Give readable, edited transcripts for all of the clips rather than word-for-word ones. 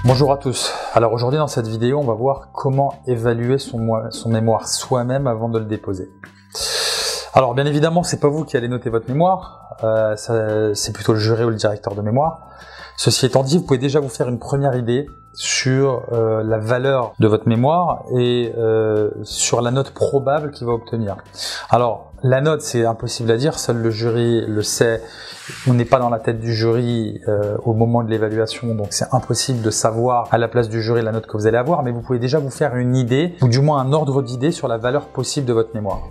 Bonjour à tous. Alors aujourd'hui dans cette vidéo, on va voir comment évaluer son mémoire soi-même avant de le déposer. Alors bien évidemment, c'est pas vous qui allez noter votre mémoire, c'est plutôt le jury ou le directeur de mémoire. Ceci étant dit, vous pouvez déjà vous faire une première idée sur la valeur de votre mémoire et sur la note probable qu'il va obtenir. Alors la note, c'est impossible à dire, seul le jury le sait. On n'est pas dans la tête du jury au moment de l'évaluation, donc c'est impossible de savoir à la place du jury la note que vous allez avoir, mais vous pouvez déjà vous faire une idée, ou du moins un ordre d'idée sur la valeur possible de votre mémoire.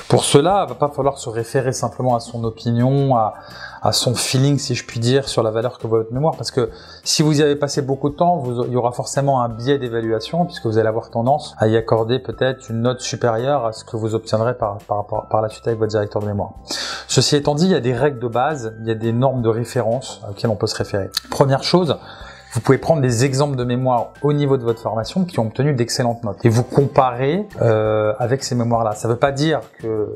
Pour cela, il va pas falloir se référer simplement à son opinion, à son feeling, si je puis dire, sur la valeur que vaut votre mémoire, parce que si vous y avez passé beaucoup de temps, il y aura forcément un biais d'évaluation, puisque vous allez avoir tendance à y accorder peut-être une note supérieure à ce que vous obtiendrez par la suite avec votre directeur de mémoire. Ceci étant dit, il y a des règles de base, il y a des normes de référence auxquelles on peut se référer. Première chose, vous pouvez prendre des exemples de mémoire au niveau de votre formation qui ont obtenu d'excellentes notes et vous comparer avec ces mémoires-là. Ça ne veut pas dire que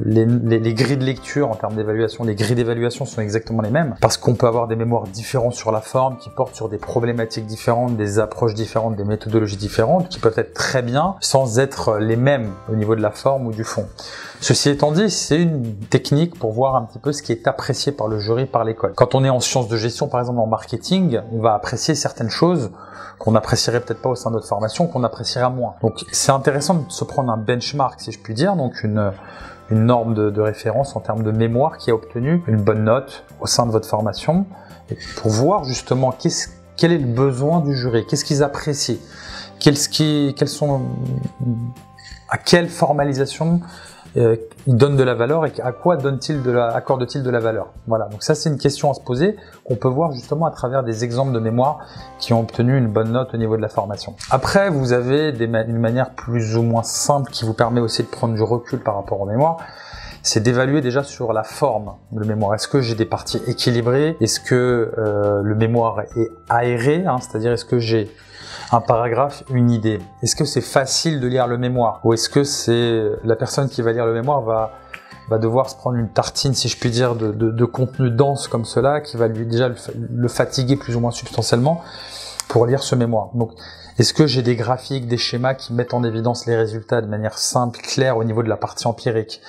les grilles de lecture en termes d'évaluation, les grilles d'évaluation sont exactement les mêmes, parce qu'on peut avoir des mémoires différentes sur la forme, qui portent sur des problématiques différentes, des approches différentes, des méthodologies différentes, qui peuvent être très bien sans être les mêmes au niveau de la forme ou du fond. Ceci étant dit, c'est une technique pour voir un petit peu ce qui est apprécié par le jury, par l'école. Quand on est en sciences de gestion, par exemple en marketing, on va apprécier certaines choses qu'on n'apprécierait peut-être pas au sein de notre formation, qu'on appréciera moins. Donc c'est intéressant de se prendre un benchmark, si je puis dire, donc une norme de référence en termes de mémoire qui a obtenu une bonne note au sein de votre formation, et pour voir justement quel est le besoin du jury, qu'est-ce qu'ils apprécient, à quelle formalisation il donne de la valeur et à quoi accorde-t-il de la valeur. Voilà, donc ça c'est une question à se poser qu'on peut voir justement à travers des exemples de mémoire qui ont obtenu une bonne note au niveau de la formation. Après, vous avez une manière plus ou moins simple qui vous permet aussi de prendre du recul par rapport aux mémoires, c'est d'évaluer déjà sur la forme de mémoire. Est-ce que j'ai des parties équilibrées? Est-ce que le mémoire est aéré, c'est-à-dire est-ce que j'ai un paragraphe, une idée? Est-ce que c'est facile de lire le mémoire? Ou est-ce que c'est la personne qui va lire le mémoire va devoir se prendre une tartine, si je puis dire, de contenu dense comme cela, qui va lui déjà le fatiguer plus ou moins substantiellement pour lire ce mémoire? Donc, est-ce que j'ai des graphiques, des schémas qui mettent en évidence les résultats de manière simple, claire au niveau de la partie empirique?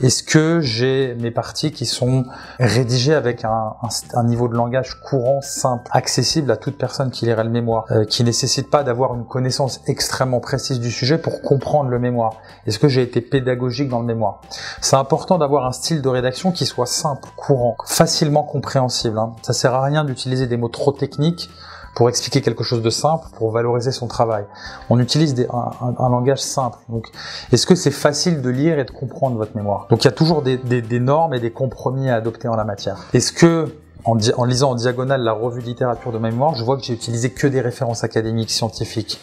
Est-ce que j'ai mes parties qui sont rédigées avec un niveau de langage courant, simple, accessible à toute personne qui lirait le mémoire, qui nécessite pas d'avoir une connaissance extrêmement précise du sujet pour comprendre le mémoire? Est-ce que j'ai été pédagogique dans le mémoire? C'est important d'avoir un style de rédaction qui soit simple, courant, facilement compréhensible. Ça sert à rien d'utiliser des mots trop techniques pour expliquer quelque chose de simple, pour valoriser son travail. On utilise un langage simple. Donc, est-ce que c'est facile de lire et de comprendre votre mémoire? Donc, il y a toujours des normes et des compromis à adopter en la matière. Est-ce que, en lisant en diagonale la revue de littérature de ma mémoire, je vois que j'ai utilisé que des références académiques, scientifiques?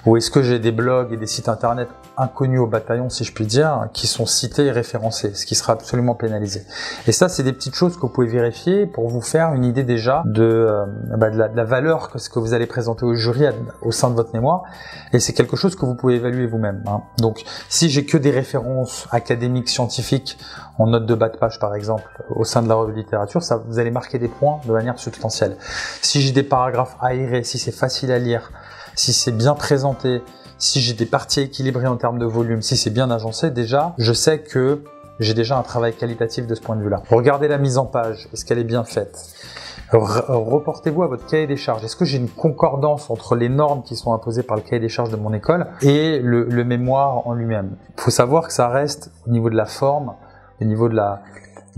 Ou est-ce que j'ai des blogs et des sites internet inconnus au bataillon, si je puis dire, qui sont cités et référencés, ce qui sera absolument pénalisé. Et ça, c'est des petites choses que vous pouvez vérifier pour vous faire une idée déjà de la valeur que ce que vous allez présenter au jury au sein de votre mémoire. Et c'est quelque chose que vous pouvez évaluer vous-même. Donc, si j'ai que des références académiques, scientifiques, en note de bas de page par exemple, au sein de la revue de littérature, ça, vous allez marquer des points de manière substantielle. Si j'ai des paragraphes aérés, si c'est facile à lire, si c'est bien présenté, si j'ai des parties équilibrées en termes de volume, si c'est bien agencé, déjà, je sais que j'ai déjà un travail qualitatif de ce point de vue-là. Regardez la mise en page, est-ce qu'elle est bien faite? Reportez-vous à votre cahier des charges. Est-ce que j'ai une concordance entre les normes qui sont imposées par le cahier des charges de mon école et le mémoire en lui-même? Il faut savoir que ça reste au niveau de la forme, au niveau de la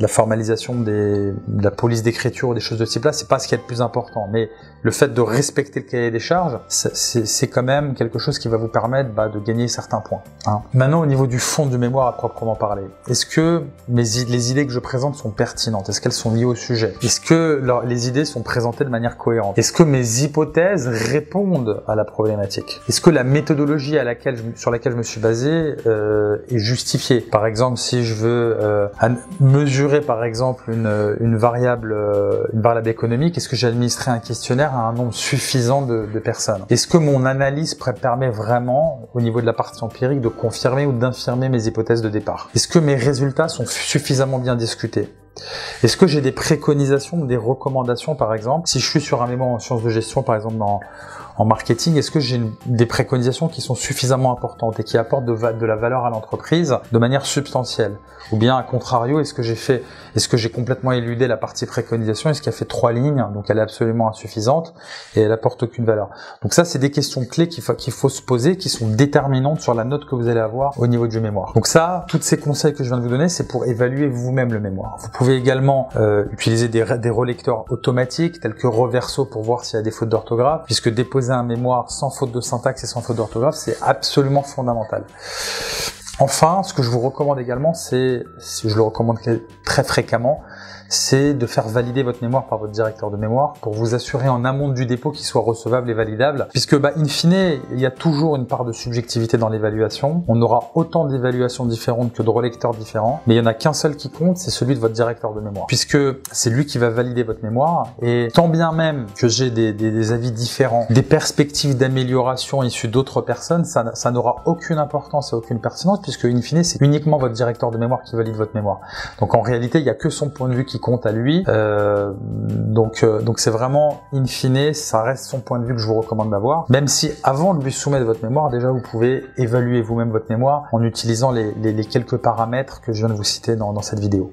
formalisation de la police d'écriture ou des choses de ce type-là, c'est pas ce qui est le plus important. Mais le fait de respecter le cahier des charges, c'est quand même quelque chose qui va vous permettre de gagner certains points. Maintenant, au niveau du fond du mémoire à proprement parler, est-ce que les idées que je présente sont pertinentes? Est-ce qu'elles sont liées au sujet? Est-ce que les idées sont présentées de manière cohérente? Est-ce que mes hypothèses répondent à la problématique? Est-ce que la méthodologie sur laquelle je me suis basé est justifiée? Par exemple, si je veux mesurer par exemple une variable économique, est-ce que j'ai administré un questionnaire à un nombre suffisant de personnes? Est-ce que mon analyse permet vraiment, au niveau de la partie empirique, de confirmer ou d'infirmer mes hypothèses de départ? Est-ce que mes résultats sont suffisamment bien discutés? Est-ce que j'ai des préconisations, des recommandations par exemple? Si je suis sur un mémoire en sciences de gestion par exemple en marketing, est-ce que j'ai des préconisations qui sont suffisamment importantes et qui apportent de la valeur à l'entreprise de manière substantielle? Ou bien, à contrario, est-ce que j'ai complètement éludé la partie préconisation? Est-ce qu'elle fait 3 lignes, donc elle est absolument insuffisante et elle apporte aucune valeur? Donc ça, c'est des questions clés qu'il faut se poser, qui sont déterminantes sur la note que vous allez avoir au niveau du mémoire. Donc ça, tous ces conseils que je viens de vous donner, c'est pour évaluer vous-même le mémoire. Vous pouvez également utiliser des relecteurs automatiques tels que Reverso pour voir s'il y a des fautes d'orthographe, puisque déposer un mémoire sans faute de syntaxe et sans faute d'orthographe, c'est absolument fondamental. Enfin, ce que je vous recommande également, je le recommande très fréquemment, c'est de faire valider votre mémoire par votre directeur de mémoire pour vous assurer en amont du dépôt qu'il soit recevable et validable. Puisque, in fine, il y a toujours une part de subjectivité dans l'évaluation. On aura autant d'évaluations différentes que de relecteurs différents, mais il n'y en a qu'un seul qui compte, c'est celui de votre directeur de mémoire. Puisque c'est lui qui va valider votre mémoire, et tant bien même que j'ai des avis différents, des perspectives d'amélioration issues d'autres personnes, ça n'aura aucune importance et aucune pertinence, puisque, in fine, c'est uniquement votre directeur de mémoire qui valide votre mémoire. Donc en réalité, il n'y a que son point de vue qui compte à lui, donc c'est vraiment in fine, ça reste son point de vue que je vous recommande d'avoir, même si avant de lui soumettre votre mémoire, déjà vous pouvez évaluer vous-même votre mémoire en utilisant les quelques paramètres que je viens de vous citer dans cette vidéo.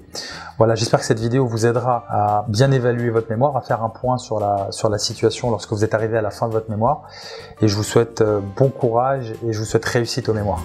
Voilà, j'espère que cette vidéo vous aidera à bien évaluer votre mémoire, à faire un point sur la situation lorsque vous êtes arrivé à la fin de votre mémoire, et je vous souhaite bon courage et je vous souhaite réussite aux mémoires.